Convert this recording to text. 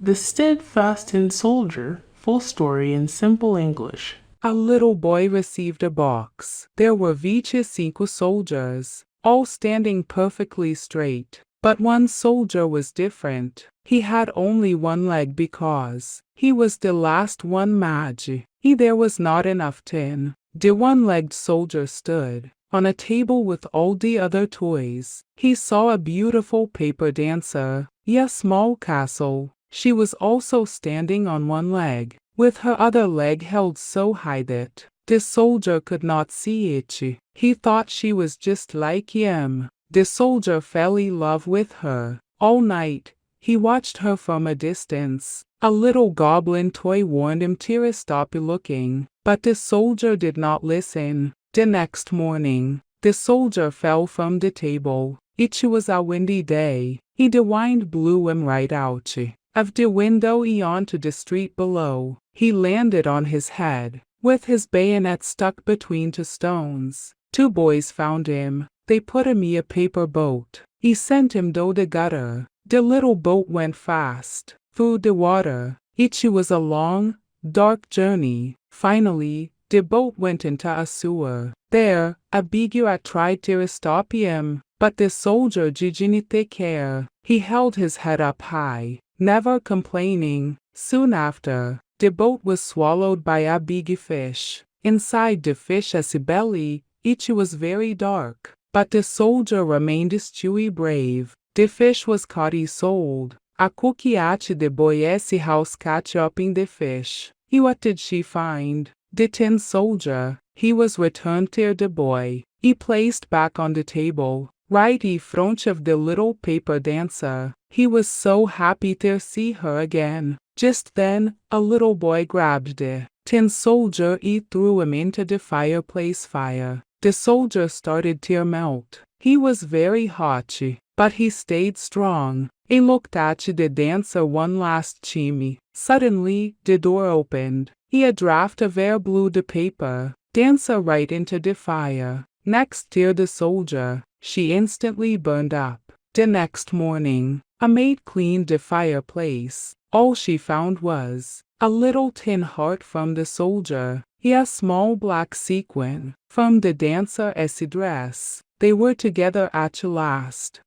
The Steadfast Tin Soldier, full story in simple English. A little boy received a box. There were 25 soldiers, all standing perfectly straight. But one soldier was different. He had only one leg because he was the last one mad. There was not enough tin. The one-legged soldier stood on a table with all the other toys. He saw a beautiful paper dancer, a small castle. She was also standing on one leg, with her other leg held so high that the soldier could not see it. He thought she was just like him. The soldier fell in love with her. All night, he watched her from a distance. A little goblin toy warned him to stop looking, but the soldier did not listen. The next morning, the soldier fell from the table. It was a windy day. The wind blew him right out of the window onto the street below. He landed on his head, with his bayonet stuck between two stones. Two boys found him. They put him in a paper boat. He sent him to the gutter. The little boat went fast through the water. It was a long, dark journey. Finally, the boat went into a sewer. There, a big rat tried to stop him, but the soldier didn't take care. He held his head up high, never complaining. Soon after, the boat was swallowed by a big fish. Inside the fish's belly, it was very dark, but the soldier remained still brave. The fish was caught and sold. A cook at the boy's house caught up in the fish. What did she find? The tin soldier. He was returned to the boy. He placed back on the table, right in front of the little paper dancer. He was so happy to see her again. Just then, a little boy grabbed the tin soldier and threw him into the fireplace fire. The soldier started to melt. He was very hot, but he stayed strong. He looked at the dancer one last time. Suddenly, the door opened. A draft of air blew the paper dancer right into the fire. Next to the soldier, she instantly burned up. The next morning, a maid cleaned the fireplace. All she found was a little tin heart from the soldier, a small black sequin from the dancer's dress. They were together at last.